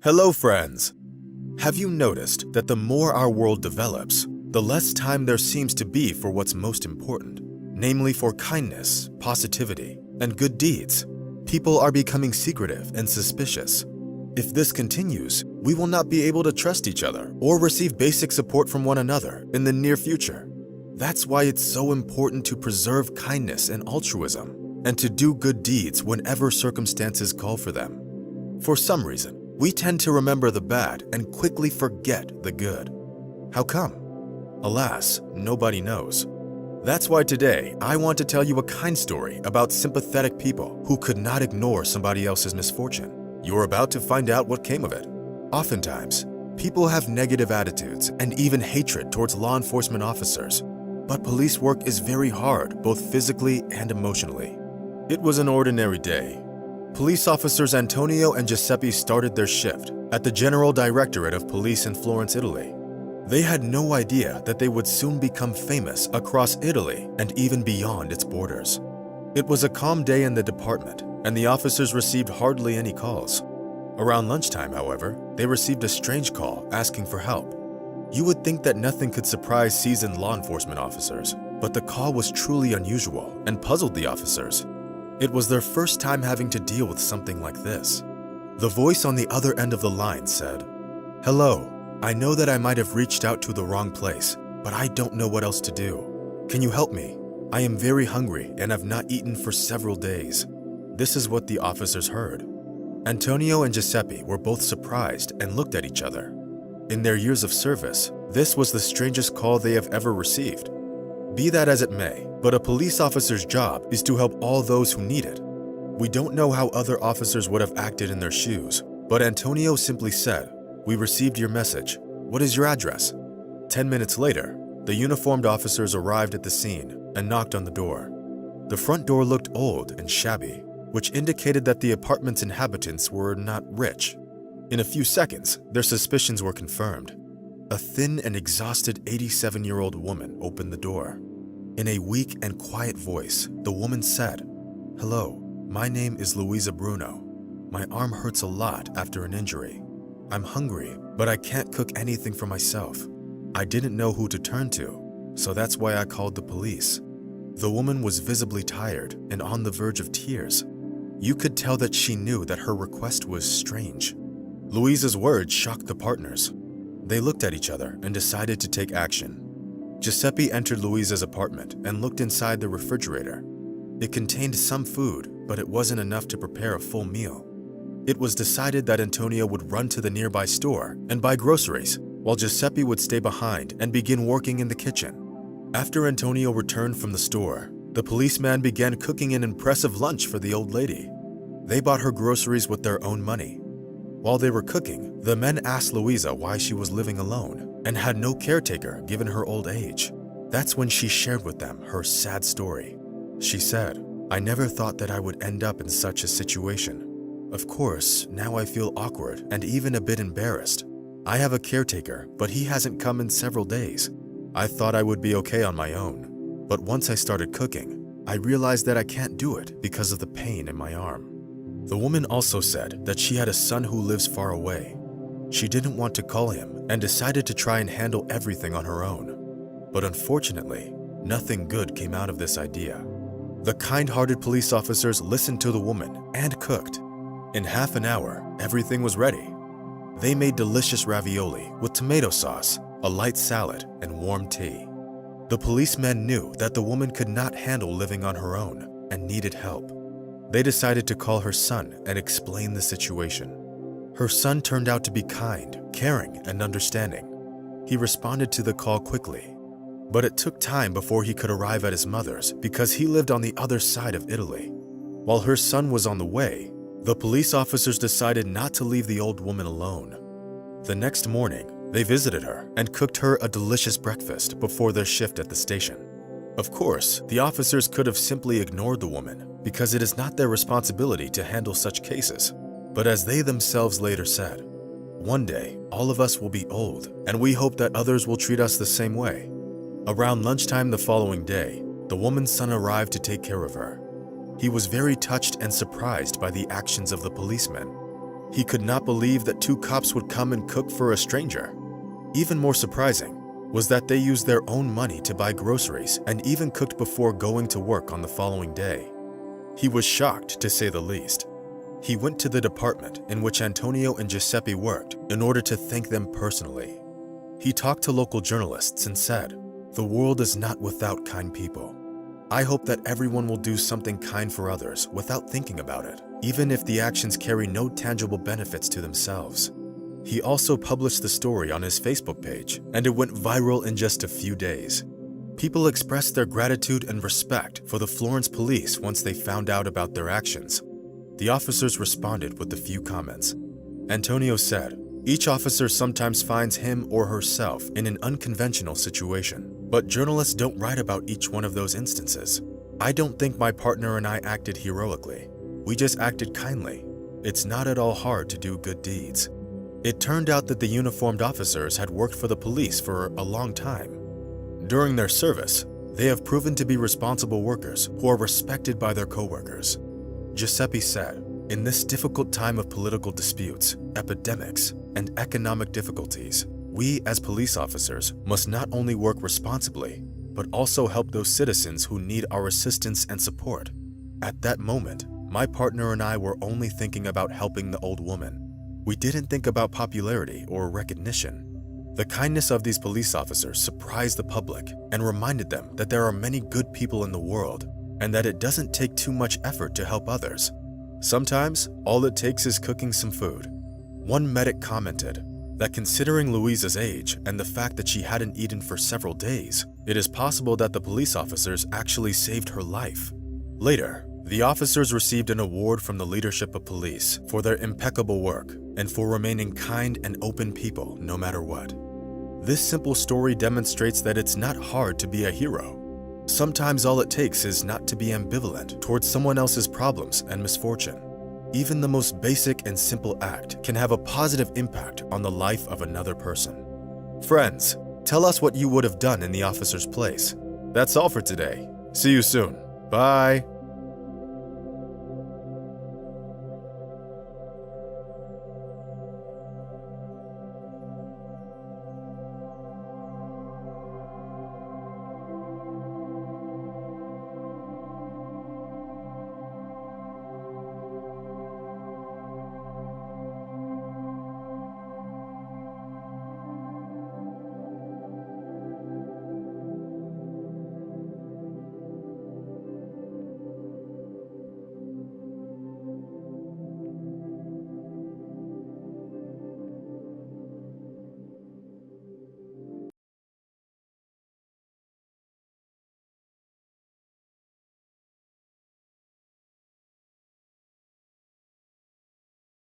Hello, friends! Have you noticed that the more our world develops, the less time there seems to be for what's most important, namely for kindness, positivity, and good deeds? People are becoming secretive and suspicious. If this continues, we will not be able to trust each other or receive basic support from one another in the near future. That's why it's so important to preserve kindness and altruism, and to do good deeds whenever circumstances call for them. For some reason, we tend to remember the bad and quickly forget the good. How come? Alas, nobody knows. That's why today, I want to tell you a kind story about sympathetic people who could not ignore somebody else's misfortune. You're about to find out what came of it. Oftentimes, people have negative attitudes and even hatred towards law enforcement officers, but police work is very hard, both physically and emotionally. It was an ordinary day. Police officers Antonio and Giuseppe started their shift at the General Directorate of Police in Florence, Italy. They had no idea that they would soon become famous across Italy and even beyond its borders. It was a calm day in the department, and the officers received hardly any calls. Around lunchtime, however, they received a strange call asking for help. You would think that nothing could surprise seasoned law enforcement officers, but the call was truly unusual and puzzled the officers. It was their first time having to deal with something like this. The voice on the other end of the line said, "Hello, I know that I might have reached out to the wrong place, but I don't know what else to do. Can you help me? I am very hungry and have not eaten for several days." This is what the officers heard. Antonio and Giuseppe were both surprised and looked at each other. In their years of service, this was the strangest call they have ever received. Be that as it may, but a police officer's job is to help all those who need it. We don't know how other officers would have acted in their shoes, but Antonio simply said, "We received your message. What is your address?" 10 minutes later, the uniformed officers arrived at the scene and knocked on the door. The front door looked old and shabby, which indicated that the apartment's inhabitants were not rich. In a few seconds, their suspicions were confirmed. A thin and exhausted 87-year-old woman opened the door. In a weak and quiet voice, the woman said, "Hello, my name is Luisa Bruno. My arm hurts a lot after an injury. I'm hungry, but I can't cook anything for myself. I didn't know who to turn to, so that's why I called the police." The woman was visibly tired and on the verge of tears. You could tell that she knew that her request was strange. Luisa's words shocked the partners. They looked at each other and decided to take action. Giuseppe entered Luisa's apartment and looked inside the refrigerator. It contained some food, but it wasn't enough to prepare a full meal. It was decided that Antonio would run to the nearby store and buy groceries, while Giuseppe would stay behind and begin working in the kitchen. After Antonio returned from the store, the policeman began cooking an impressive lunch for the old lady. They bought her groceries with their own money. While they were cooking, the men asked Luisa why she was living alone and had no caretaker given her old age. That's when she shared with them her sad story. She said, "I never thought that I would end up in such a situation. Of course, now I feel awkward and even a bit embarrassed. I have a caretaker, but he hasn't come in several days. I thought I would be okay on my own. But once I started cooking, I realized that I can't do it because of the pain in my arm." The woman also said that she had a son who lives far away. She didn't want to call him and decided to try and handle everything on her own. But unfortunately, nothing good came out of this idea. The kind-hearted police officers listened to the woman and cooked. In half an hour, everything was ready. They made delicious ravioli with tomato sauce, a light salad, and warm tea. The policemen knew that the woman could not handle living on her own and needed help. They decided to call her son and explain the situation. Her son turned out to be kind, caring, and understanding. He responded to the call quickly, but it took time before he could arrive at his mother's because he lived on the other side of Italy. While her son was on the way, the police officers decided not to leave the old woman alone. The next morning, they visited her and cooked her a delicious breakfast before their shift at the station. Of course, the officers could have simply ignored the woman because it is not their responsibility to handle such cases. But as they themselves later said, "One day, all of us will be old, and we hope that others will treat us the same way." Around lunchtime the following day, the woman's son arrived to take care of her. He was very touched and surprised by the actions of the policemen. He could not believe that 2 cops would come and cook for a stranger. Even more surprising was that they used their own money to buy groceries and even cooked before going to work on the following day. He was shocked, to say the least. He went to the department in which Antonio and Giuseppe worked in order to thank them personally. He talked to local journalists and said, "The world is not without kind people. I hope that everyone will do something kind for others without thinking about it, even if the actions carry no tangible benefits to themselves." He also published the story on his Facebook page, and it went viral in just a few days. People expressed their gratitude and respect for the Florence police once they found out about their actions. The officers responded with a few comments. Antonio said, "Each officer sometimes finds him or herself in an unconventional situation, but journalists don't write about each one of those instances. I don't think my partner and I acted heroically. We just acted kindly. It's not at all hard to do good deeds." It turned out that the uniformed officers had worked for the police for a long time. During their service, they have proven to be responsible workers who are respected by their coworkers. Giuseppe said, "In this difficult time of political disputes, epidemics, and economic difficulties, we as police officers must not only work responsibly, but also help those citizens who need our assistance and support. At that moment, my partner and I were only thinking about helping the old woman. We didn't think about popularity or recognition." The kindness of these police officers surprised the public and reminded them that there are many good people in the world and that it doesn't take too much effort to help others. Sometimes, all it takes is cooking some food. One medic commented that considering Louisa's age and the fact that she hadn't eaten for several days, it is possible that the police officers actually saved her life. Later, the officers received an award from the leadership of police for their impeccable work and for remaining kind and open people no matter what. This simple story demonstrates that it's not hard to be a hero. Sometimes all it takes is not to be ambivalent towards someone else's problems and misfortune. Even the most basic and simple act can have a positive impact on the life of another person. Friends, tell us what you would have done in the officer's place. That's all for today. See you soon. Bye.